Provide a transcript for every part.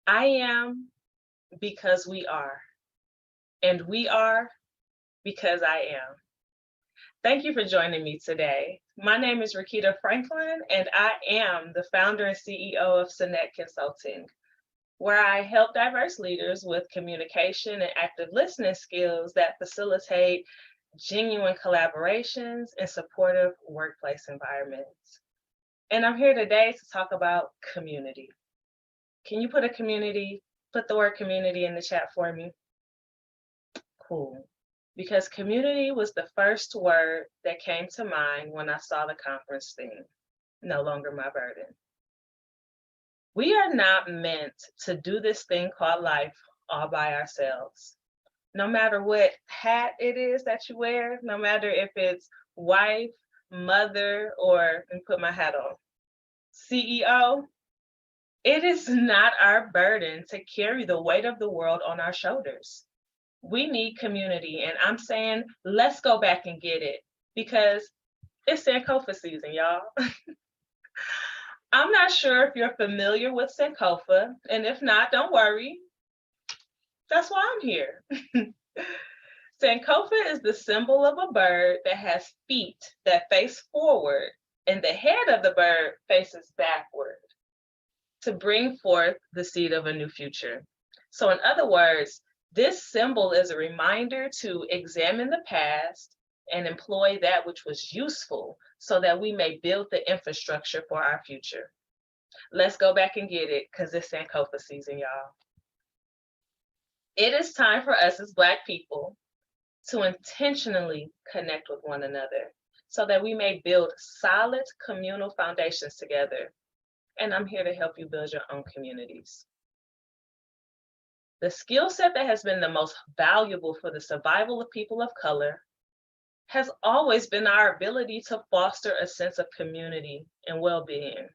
I am because we are, and we are because I am. Thank you for joining me today. My name is Rikketta Franklin, and I am the founder and CEO of Cynette Consulting, where I help diverse leaders with communication and active listening skills that facilitate genuine collaborations and supportive workplace environments. And I'm here today to talk about community. Can you put the word community in the chat for me? Cool. Because community was the first word that came to mind when I saw the conference theme, no longer my burden. We are not meant to do this thing called life all by ourselves. No matter what hat it is that you wear, no matter if it's wife, mother, or, and put my hat on, CEO, it is not our burden to carry the weight of the world on our shoulders. We need community, and I'm saying let's go back and get it because it's Sankofa season, y'all. I'm not sure if you're familiar with Sankofa, and if not, don't worry. That's why I'm here. Sankofa is the symbol of a bird that has feet that face forward, and the head of the bird faces backward to bring forth the seed of a new future. So in other words, this symbol is a reminder to examine the past and employ that which was useful so that we may build the infrastructure for our future. Let's go back and get it because it's Sankofa season, y'all. It is time for us as Black people to intentionally connect with one another so that we may build solid communal foundations together. And I'm here to help you build your own communities. The skill set that has been the most valuable for the survival of people of color has always been our ability to foster a sense of community and well-being.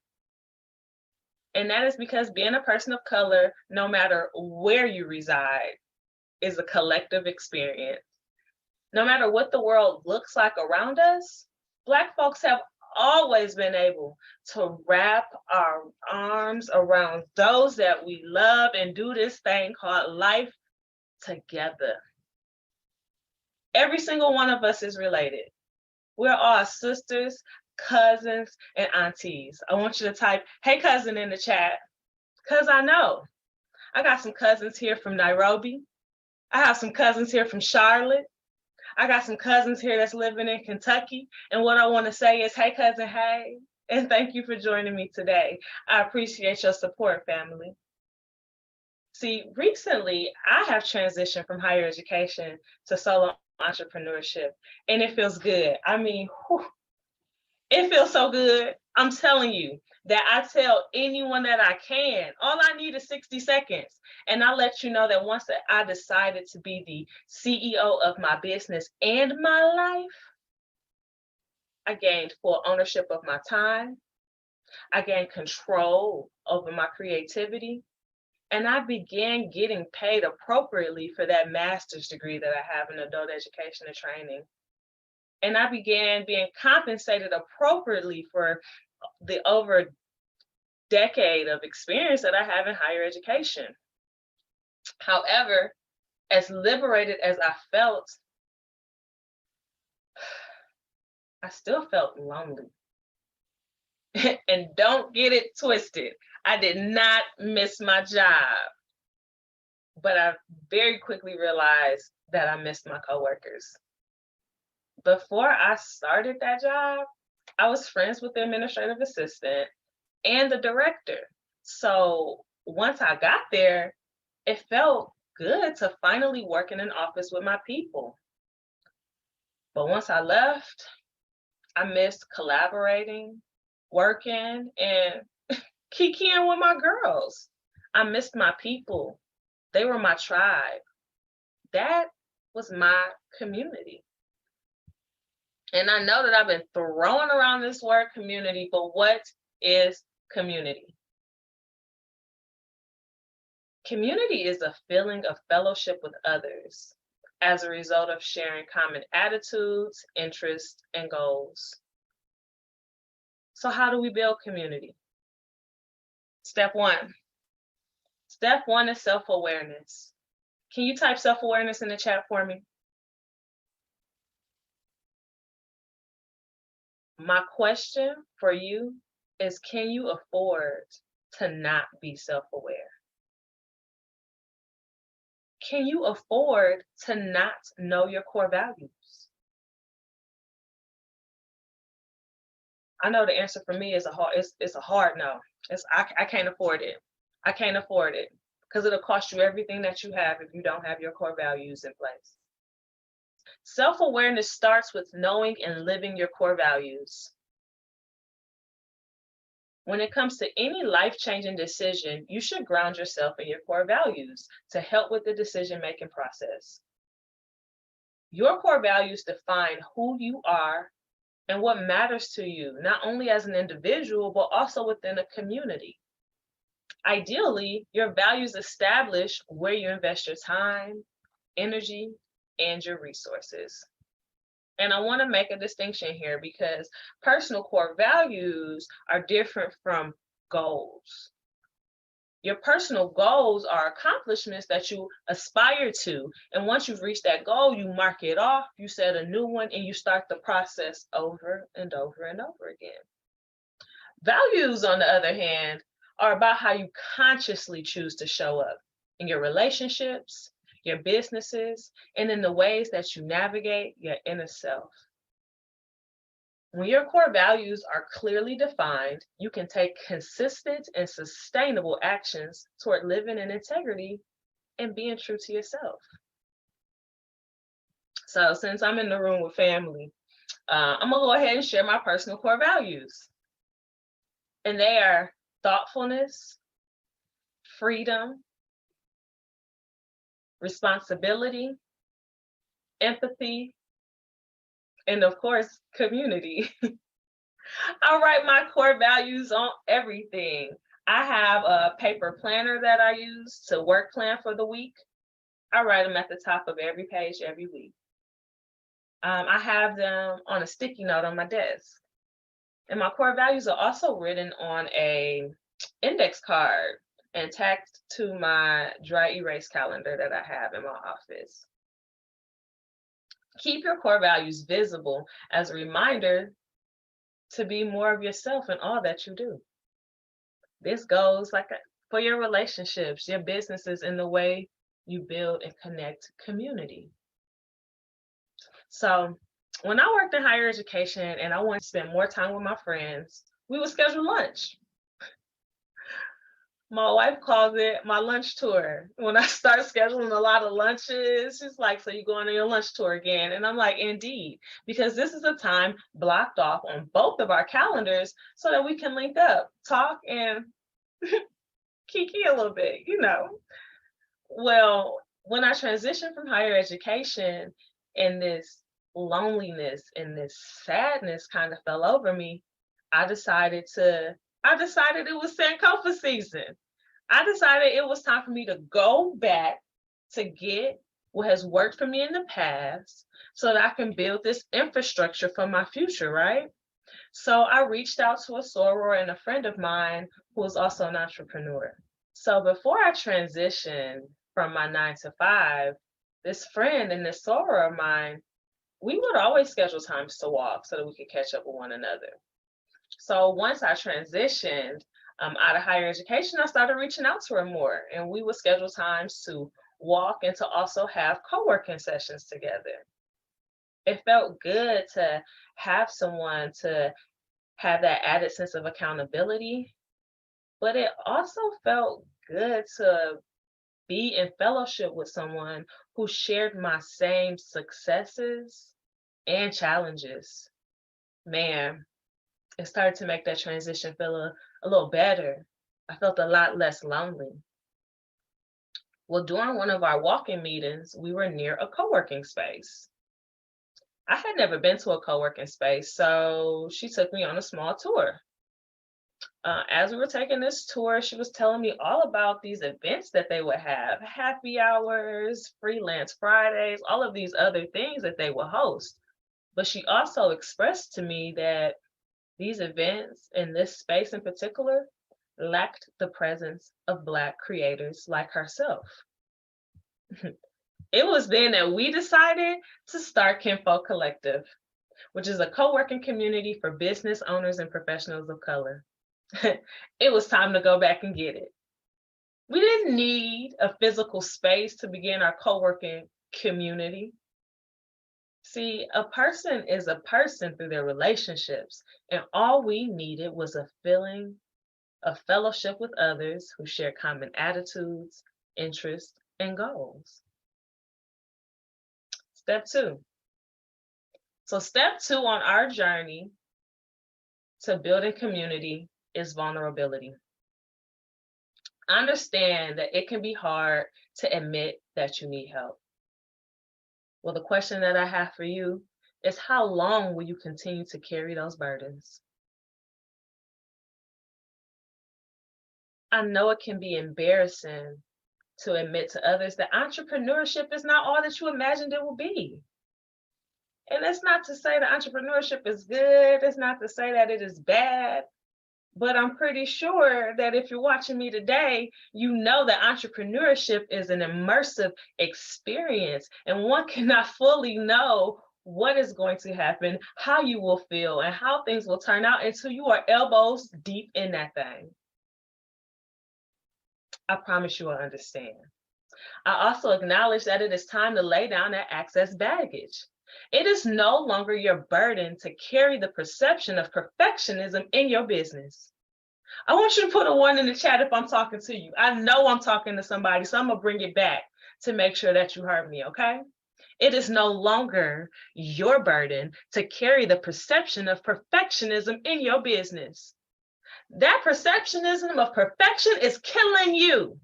And that is because being a person of color, no matter where you reside, is a collective experience. No matter what the world looks like around us, Black folks have always been able to wrap our arms around those that we love and do this thing called life together. Every single one of us is related. We're all sisters, cousins, and aunties. I want you to type, hey cousin in the chat, because I know. I got some cousins here from Nairobi. I have some cousins here from Charlotte. I got some cousins here that's living in Kentucky. And what I want to say is, hey, cousin, hey. And thank you for joining me today. I appreciate your support, family. See, recently, I have transitioned from higher education to solo entrepreneurship, and it feels good. I mean, it feels so good. I'm telling you that I tell anyone that I can, all I need is 60 seconds. And I'll let you know that once that I decided to be the CEO of my business and my life, I gained full ownership of my time. I gained control over my creativity. And I began getting paid appropriately for that master's degree that I have in adult education and training. And I began being compensated appropriately for the over decade of experience that I have in higher education. However, as liberated as I felt, I still felt lonely. And don't get it twisted. I did not miss my job, but I very quickly realized that I missed my coworkers. Before I started that job, I was friends with the administrative assistant and the director. So once I got there, it felt good to finally work in an office with my people. But once I left, I missed collaborating, working, and kikiing with my girls. I missed my people. They were my tribe. That was my community. And I know that I've been throwing around this word community, but what is community? Community is a feeling of fellowship with others as a result of sharing common attitudes, interests, and goals. So how do we build community? Step one, Step one is self-awareness. Can you type self-awareness in the chat for me? My question for you is, can you afford to not be self-aware? Can you afford to not know your core values? I know the answer for me is it's a hard no. I can't afford it. I can't afford it because it'll cost you everything that you have if you don't have your core values in place. Self-awareness starts with knowing and living your core values. When it comes to any life-changing decision, you should ground yourself in your core values to help with the decision-making process. Your core values define who you are and what matters to you, not only as an individual, but also within a community. Ideally, your values establish where you invest your time, energy, and your resources. And I want to make a distinction here because personal core values are different from goals. Your personal goals are accomplishments that you aspire to. And once you've reached that goal, you mark it off, you set a new one, and you start the process over and over and over again. Values, on the other hand, are about how you consciously choose to show up in your relationships, your businesses, and in the ways that you navigate your inner self. When your core values are clearly defined, you can take consistent and sustainable actions toward living in integrity and being true to yourself. So since I'm in the room with family, I'm gonna go ahead and share my personal core values. And they are thoughtfulness, freedom, responsibility, empathy, and of course, community. I write my core values on everything. I have a paper planner that I use to work plan for the week. I write them at the top of every page every week. I have them on a sticky note on my desk. And my core values are also written on a index card and tacked to my dry erase calendar that I have in my office. Keep your core values visible as a reminder to be more of yourself in all that you do. This goes for your relationships, your businesses, and the way you build and connect community. So when I worked in higher education and I wanted to spend more time with my friends, we would schedule lunch. My wife calls it my lunch tour. When I start scheduling a lot of lunches, she's like, so you're going on your lunch tour again? And I'm like, indeed, because this is a time blocked off on both of our calendars so that we can link up, talk, and kiki a little bit, Well, when I transitioned from higher education and this loneliness and this sadness kind of fell over me, I decided it was Sankofa season. I decided it was time for me to go back to get what has worked for me in the past so that I can build this infrastructure for my future, right? So I reached out to a soror and a friend of mine who is also an entrepreneur. So before I transitioned from my 9 to 5, this friend and this soror of mine, we would always schedule times to walk so that we could catch up with one another. So once I transitioned out of higher education, I started reaching out to her more, and we would schedule times to walk and to also have co-working sessions together. It felt good to have someone to have that added sense of accountability, but it also felt good to be in fellowship with someone who shared my same successes and challenges. Man, it started to make that transition feel a little better. I felt a lot less lonely. Well, during one of our walking meetings, we were near a co-working space. I had never been to a co-working space, so she took me on a small tour. As we were taking this tour, she was telling me all about these events that they would have, happy hours, freelance Fridays, all of these other things that they would host. But she also expressed to me that these events in this space in particular lacked the presence of Black creators like herself. It was then that we decided to start Kinfolk Collective, which is a co-working community for business owners and professionals of color. It was time to go back and get it. We didn't need a physical space to begin our co-working community. See, a person is a person through their relationships, and all we needed was a feeling of fellowship with others who share common attitudes, interests, and goals. Step 2. So step 2 on our journey to building community is vulnerability. Understand that it can be hard to admit that you need help. Well, the question that I have for you is, how long will you continue to carry those burdens? I know it can be embarrassing to admit to others that entrepreneurship is not all that you imagined it will be. And that's not to say that entrepreneurship is good. It's not to say that it is bad. But I'm pretty sure that if you're watching me today, you know that entrepreneurship is an immersive experience, and one cannot fully know what is going to happen, how you will feel, and how things will turn out until you are elbows deep in that thing. I promise you I understand. I also acknowledge that it is time to lay down that access baggage. It is no longer your burden to carry the perception of perfectionism in your business. I want you to put a 1 in the chat if I'm talking to you. I know I'm talking to somebody, so I'm gonna bring it back to make sure that you heard me, okay? It is no longer your burden to carry the perception of perfectionism in your business. That perceptionism of perfection is killing you.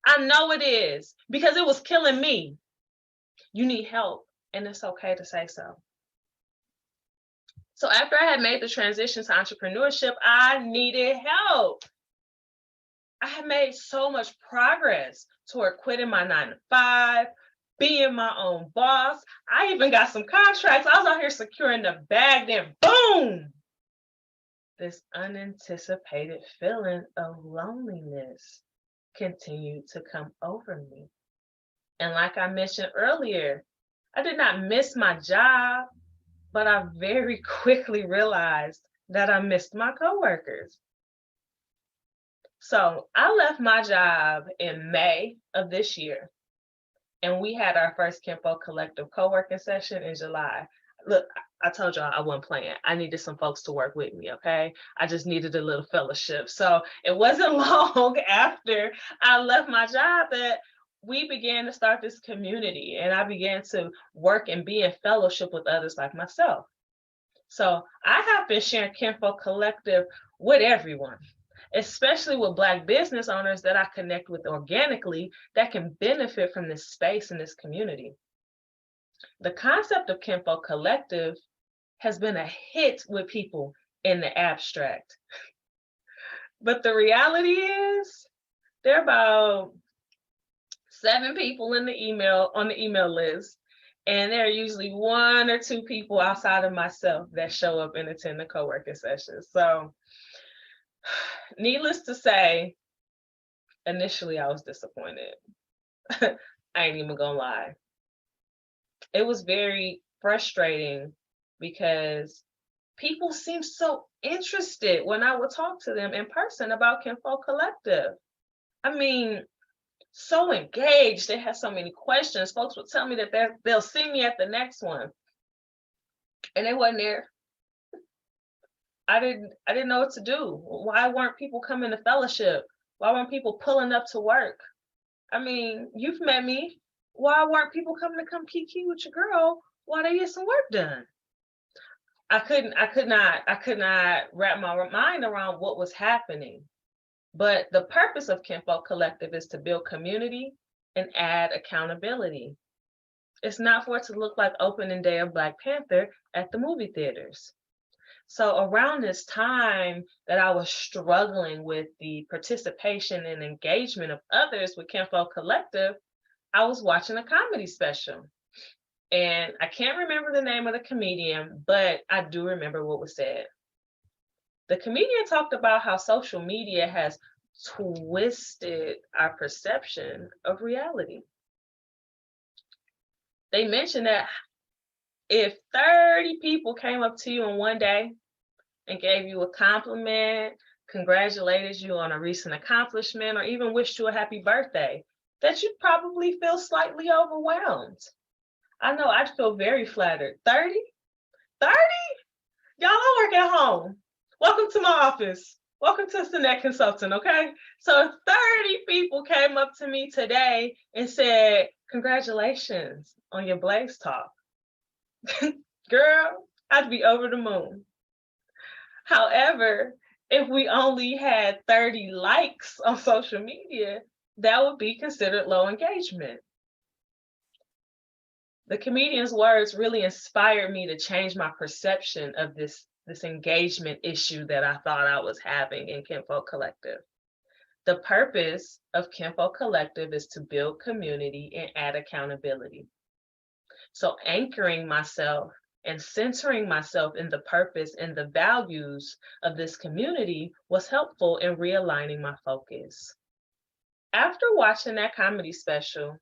I know it is, because it was killing me. You need help, and it's okay to say so. So after I had made the transition to entrepreneurship, I needed help. I had made so much progress toward quitting my 9-to-5, being my own boss. I even got some contracts. I was out here securing the bag, then boom! This unanticipated feeling of loneliness continued to come over me. And like I mentioned earlier, I did not miss my job, but I very quickly realized that I missed my coworkers. So I left my job in May of this year, and we had our first Kinfolk Collective co-working session in July. Look, I told y'all I wasn't playing. I needed some folks to work with me, okay? I just needed a little fellowship. So it wasn't long after I left my job that we began to start this community, and I began to work and be in fellowship with others like myself. So I have been sharing Kinfolk Collective with everyone, especially with Black business owners that I connect with organically that can benefit from this space and this community. The concept of Kinfolk Collective has been a hit with people in the abstract. But the reality is, there are about 7 people in the on the email list, and there are usually 1 or 2 people outside of myself that show up and attend the co-working sessions. So needless to say, initially I was disappointed. I ain't even gonna lie. It was very frustrating because people seemed so interested when I would talk to them in person about Kinfolk Collective. I mean, so engaged. They had so many questions. Folks would tell me that they'll see me at the next one, and they wasn't there. I didn't know what to do. Why weren't people coming to fellowship? Why weren't people pulling up to work? I mean, you've met me. Why weren't people coming to come kiki with your girl while they get some work done? I could not wrap my mind around what was happening. But the purpose of Kinfolk Collective is to build community and add accountability. It's not for it to look like opening day of Black Panther at the movie theaters. So around this time that I was struggling with the participation and engagement of others with Kinfolk Collective, I was watching a comedy special. And I can't remember the name of the comedian, but I do remember what was said. The comedian talked about how social media has twisted our perception of reality. They mentioned that if 30 people came up to you in one day and gave you a compliment, congratulated you on a recent accomplishment, or even wished you a happy birthday, that you'd probably feel slightly overwhelmed. I know I'd feel very flattered. 30? 30? Y'all, I work at home. Welcome to my office. Welcome to Cynette Consulting, okay? So if 30 people came up to me today and said, congratulations on your Blaze Talk, girl, I'd be over the moon. However, if we only had 30 likes on social media, that would be considered low engagement. The comedian's words really inspired me to change my perception of this engagement issue that I thought I was having in Kinfolk Collective. The purpose of Kinfolk Collective is to build community and add accountability. So anchoring myself and centering myself in the purpose and the values of this community was helpful in realigning my focus. After watching that comedy special,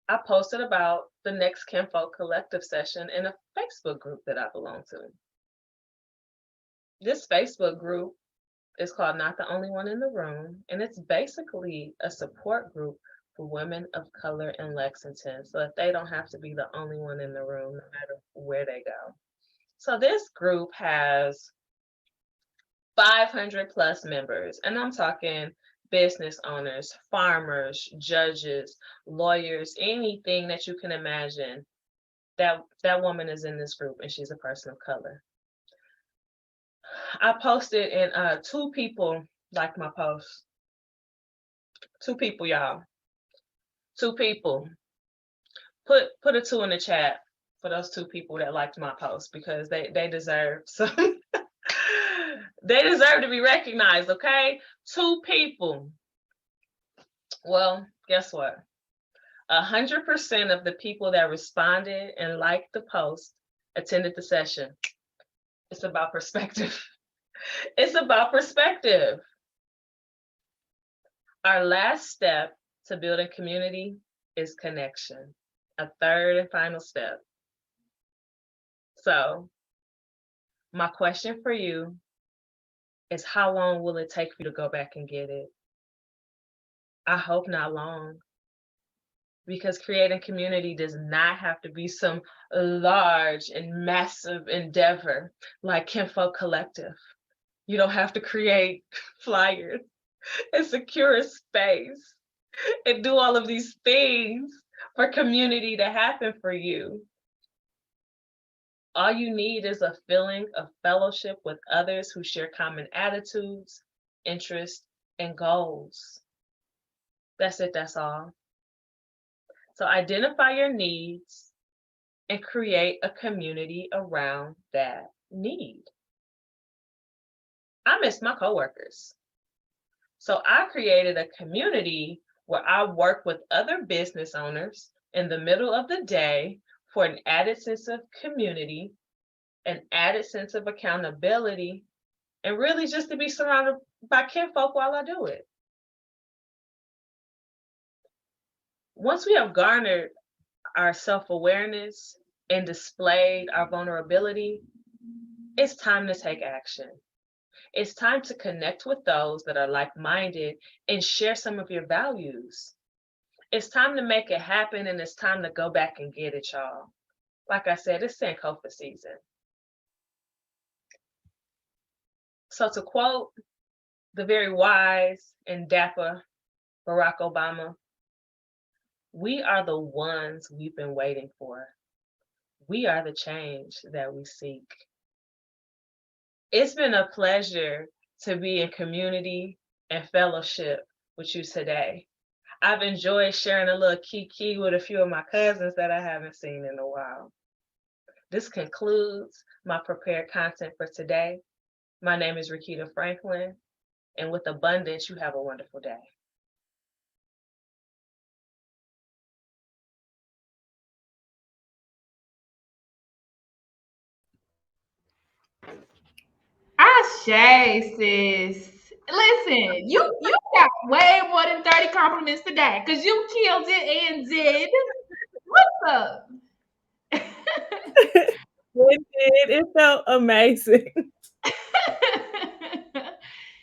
I posted about the next Kinfolk Collective session in a Facebook group that I belong to. This Facebook group is called Not the Only One in the Room, and it's basically a support group for women of color in Lexington, so that they don't have to be the only one in the room, no matter where they go. So this group has 500 plus members, and I'm talking business owners, farmers, judges, lawyers, anything that you can imagine. That woman is in this group, and she's a person of color. I posted, and 2 people liked my post. 2 people, y'all. 2 people. Put a 2 in the chat for those 2 people that liked my post, because they deserve some. They deserve to be recognized, okay? 2 people. Well, guess what? 100% of the people that responded and liked the post attended the session. It's about perspective. It's about perspective. Our last step to building community is connection, a third and final step. So my question for you is, how long will it take for you to go back and get it? I hope not long, because creating community does not have to be some large and massive endeavor like Kinfolk Collective. You don't have to create flyers and secure a space and do all of these things for community to happen for you. All you need is a feeling of fellowship with others who share common attitudes, interests, and goals. That's it, that's all. So identify your needs and create a community around that need. I miss my coworkers. So I created a community where I work with other business owners in the middle of the day for an added sense of community, an added sense of accountability, and really just to be surrounded by kinfolk while I do it. Once we have garnered our self-awareness and displayed our vulnerability, it's time to take action. It's time to connect with those that are like-minded and share some of your values. It's time to make it happen, and it's time to go back and get it, y'all. Like I said, it's Sankofa season. So to quote the very wise and dapper Barack Obama, we are the ones we've been waiting for. We are the change that we seek. It's been a pleasure to be in community and fellowship with you today. I've enjoyed sharing a little kiki with a few of my cousins that I haven't seen in a while. This concludes my prepared content for today. My name is Rikketta Franklin, and with abundance, you have a wonderful day. Ashay, sis. Listen, you got way more than 30 compliments today because you killed it and did. What's up? It did. It felt amazing.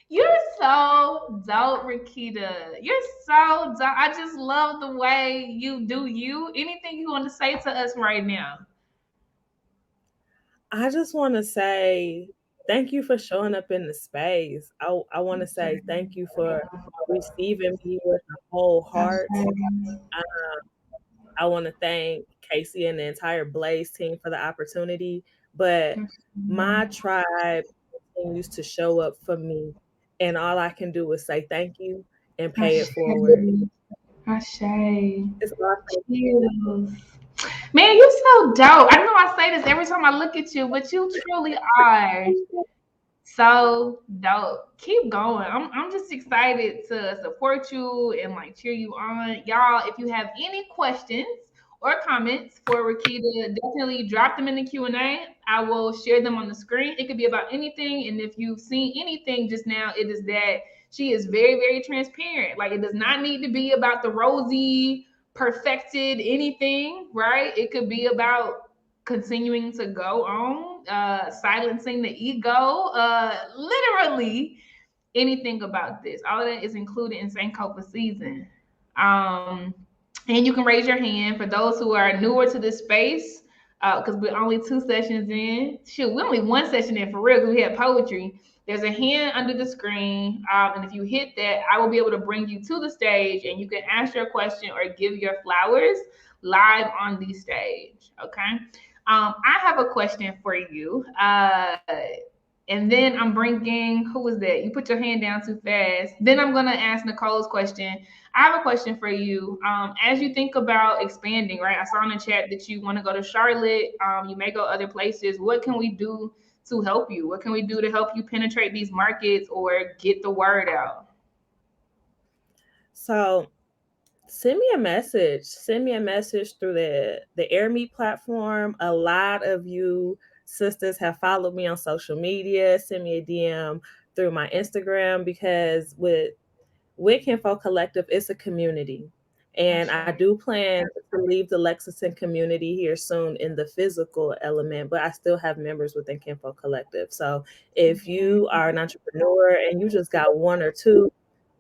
You're so dope, Rikketta. You're so dope. I just love the way you do you. Anything you want to say to us right now? I just want to say thank you for showing up in the space. I want to say thank you for receiving me with a whole heart. I want to thank Casey and the entire Blaze team for the opportunity. But my tribe continues to show up for me, and all I can do is say thank you and pay it forward. Ashay. Ashay. It's awesome. Cheers. Man, you so dope. I know I say this every time I look at you, but you truly are so dope. Keep going. I'm just excited to support you and like cheer you on. Y'all, if you have any questions or comments for Rikketta, definitely drop them in the Q&A. I will share them on the screen. It could be about anything. And if you've seen anything just now, it is that she is very, very transparent. Like it does not need to be about the rosy, perfected anything, right? It could be about continuing to go on, silencing the ego, literally anything about this. All of that is included in Sankofa season. Um, and you can raise your hand for those who are newer to this space, because we're only 2 sessions in. Shoot, we're only 1 session in for real because we had poetry. There's a hand under the screen, and if you hit that, I will be able to bring you to the stage, and you can ask your question or give your flowers live on the stage. Okay. I have a question for you. And then I'm bringing, who was that? You put your hand down too fast. Then I'm going to ask Nicole's question. I have a question for you. As you think about expanding, right? I saw in the chat that you want to go to Charlotte. You may go other places. What can we do to help you? What can we do to help you penetrate these markets or get the word out? So send me a message. Send me a message through the AirMe platform. A lot of you sisters have followed me on social media. Send me a DM through my Instagram because with Kinfolk Collective, it's a community. And I do plan to leave the Lexington community here soon in the physical element, but I still have members within Kinfolk Collective. So if you are an entrepreneur and you just got one or two,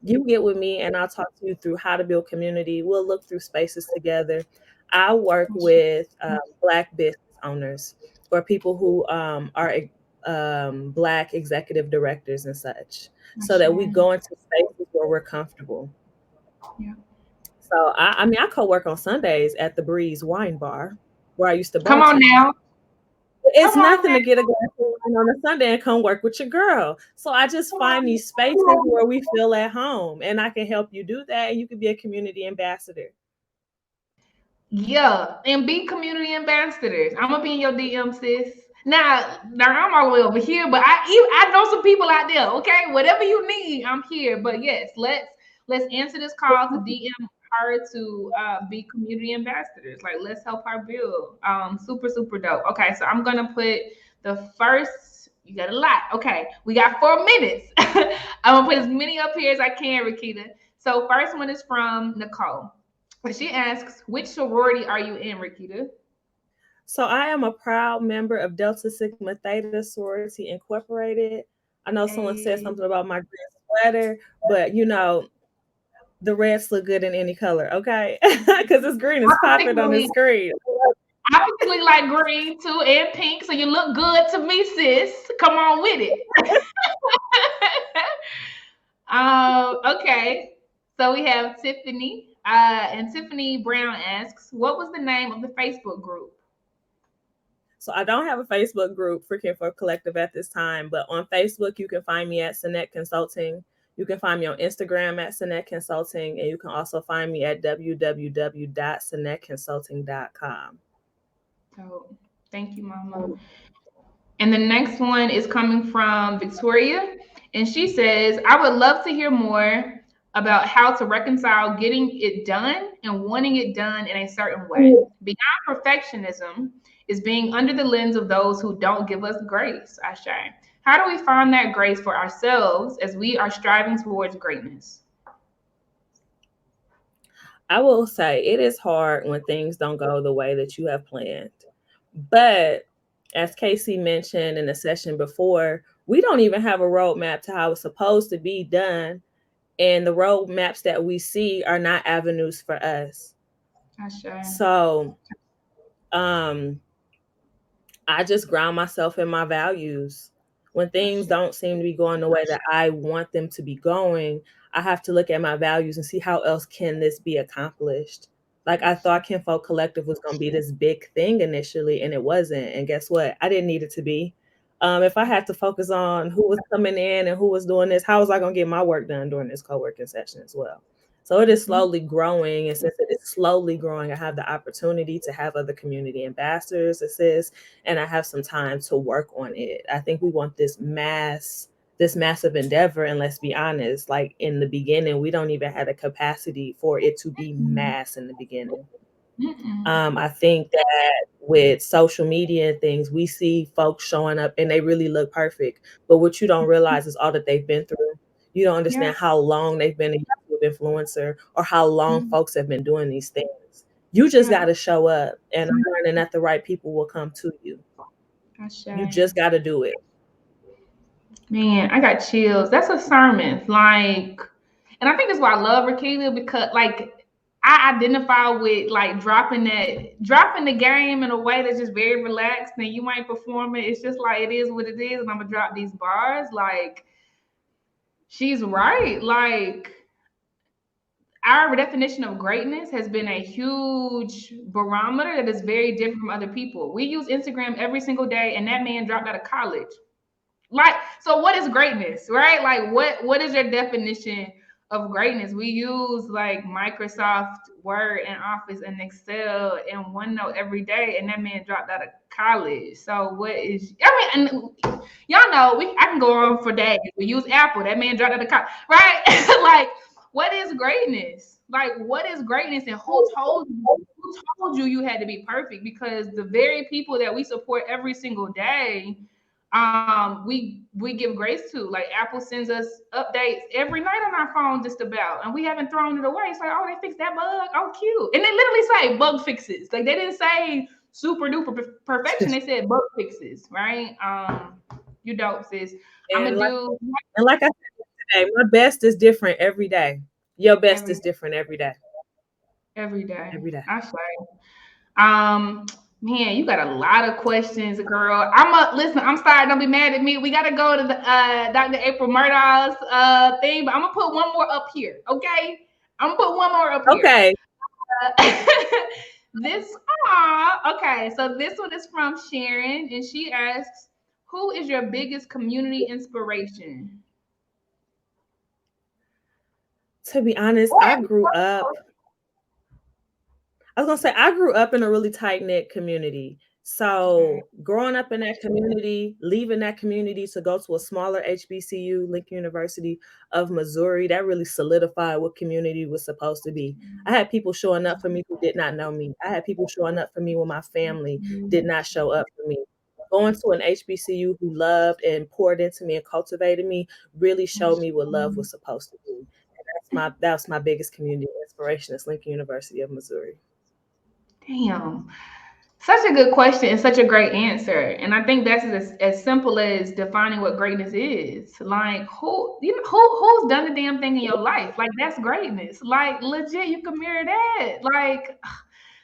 you get with me and I'll talk to you through how to build community. We'll look through spaces together. I work with Black business owners or people who are Black executive directors and such, so that we go into spaces where we're comfortable. Yeah. So I mean, I co-work on Sundays at the Breeze Wine Bar where I used to Come on bartend. now. It's Come on nothing now. to get a glass of wine on a Sunday and come work with your girl. So I just find these spaces where we feel at home, and I can help you do that. And you can be a community ambassador. Yeah, and be community ambassadors. I'm gonna be in your DM, sis. Now I'm all the way over here, but I know some people out there. Okay, whatever you need, I'm here. But yes, let's answer this call to DM her to be community ambassadors. Like let's help her build. Super super dope. Okay, so I'm gonna put the first. You got a lot. Okay, we got 4 minutes. I'm gonna put as many up here as I can, Rikketta. So first one is from Nicole. She asks, which sorority are you in, Rikketta? So I am a proud member of Delta Sigma Theta Sorority Incorporated. I know someone said Hey. something about my green sweater, but the reds look good in any color, okay? Because this green I is popping on the particularly, screen. I particularly like green too and pink, so you look good to me, sis. Come on with it. Okay. So we have Tiffany. And Tiffany Brown asks, what was the name of the Facebook group? So I don't have a Facebook group for Kinfolk Collective at this time, but on Facebook you can find me at Cynette Consulting. You can find me on Instagram at Cynette Consulting, and you can also find me at www.cynetteconsulting.com. Oh, thank you, Mama. And the next one is coming from Victoria. And she says, I would love to hear more about how to reconcile getting it done and wanting it done in a certain way. Beyond perfectionism is being under the lens of those who don't give us grace, I say. How do we find that grace for ourselves as we are striving towards greatness? I will say it is hard when things don't go the way that you have planned. But as Casey mentioned in the session before, we don't even have a roadmap to how it's supposed to be done. And the roadmaps that we see are not avenues for us. So I just ground myself in my values. When things don't seem to be going the way that I want them to be going, I have to look at my values and see how else can this be accomplished. Like I thought Kinfolk Collective was going to be this big thing initially, and it wasn't. And guess what? I didn't need it to be. If I had to focus on who was coming in and who was doing this, how was I going to get my work done during this co-working session as well? So it is slowly growing. And since it is slowly growing, I have the opportunity to have other community ambassadors assist, and I have some time to work on it. I think we want this massive endeavor. And let's be honest, like in the beginning, we don't even have the capacity for it to be mass in the beginning. I think that with social media and things, we see folks showing up and they really look perfect. But what you don't realize is all that they've been through. You don't understand how long they've been a YouTube influencer or how long folks have been doing these things. You just got to show up, and I'm learning that the right people will come to you. You just got to do it. Man, I got chills. That's a sermon. Like, and I think that's why I love Rikketta, because like I identify with like dropping the game in a way that's just very relaxed, and you might perform it. It's just like it is what it is, and I'm gonna drop these bars. Like, she's right. Like, our definition of greatness has been a huge barometer that is very different from other people. We use Instagram every single day, and that man dropped out of college. Like, so what is greatness, right? Like, what is your definition of greatness? We use like Microsoft Word and Office and Excel and OneNote every day, and that man dropped out of college. So what is? I mean, and y'all know I can go on for days. We use Apple. That man dropped out of college, right? Like, what is greatness? Like, what is greatness, and who told you you had to be perfect? Because the very people that we support every single day, we give grace to. Like, Apple sends us updates every night on our phone just about, and we haven't thrown it away. It's like, oh, they fixed that bug. Oh, cute. And they literally say bug fixes. Like, they didn't say super duper perfection. They said bug fixes, right? You dope, sis. And like I said today, my best is different every day. Your best is different every day. Every day. Every day. I say. Man, you got a lot of questions, girl. Listen, I'm sorry, don't be mad at me. We gotta go to the Dr. April Murdaugh's thing, but I'm gonna put one more up here, okay? I'm gonna put one more up here. Okay. Okay, so this one is from Sharon, and she asks, who is your biggest community inspiration? To be honest, I grew up in a really tight-knit community. So growing up in that community, leaving that community to go to a smaller HBCU, Lincoln University of Missouri, that really solidified what community was supposed to be. I had people showing up for me who did not know me. I had people showing up for me when my family did not show up for me. Going to an HBCU who loved and poured into me and cultivated me really showed me what love was supposed to be. And that was my biggest community inspiration. Is Lincoln University of Missouri. Damn. Such a good question and such a great answer. And I think that's as simple as defining what greatness is. Like, who's done the damn thing in your life? Like, that's greatness. Like, legit, you can mirror that. Like,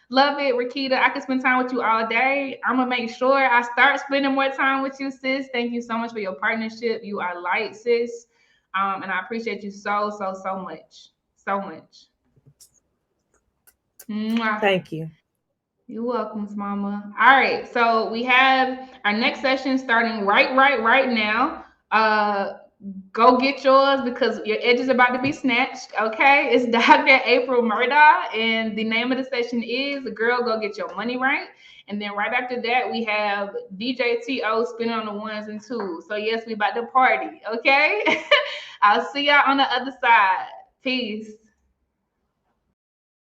love it, Rikketta. I could spend time with you all day. I'm gonna make sure I start spending more time with you, sis. Thank you so much for your partnership. You are light, sis. And I appreciate you so much. So much. Mwah. Thank you. You're welcome, mama. All right, so we have our next session starting right now. Go get yours because your edge is about to be snatched. Okay, it's Dr. April Murdaugh, and the name of the session is "Girl, Go Get Your Money Right." And then right after that, we have DJ T.O. spinning on the ones and twos. So yes, we about to party. Okay, I'll see y'all on the other side. Peace.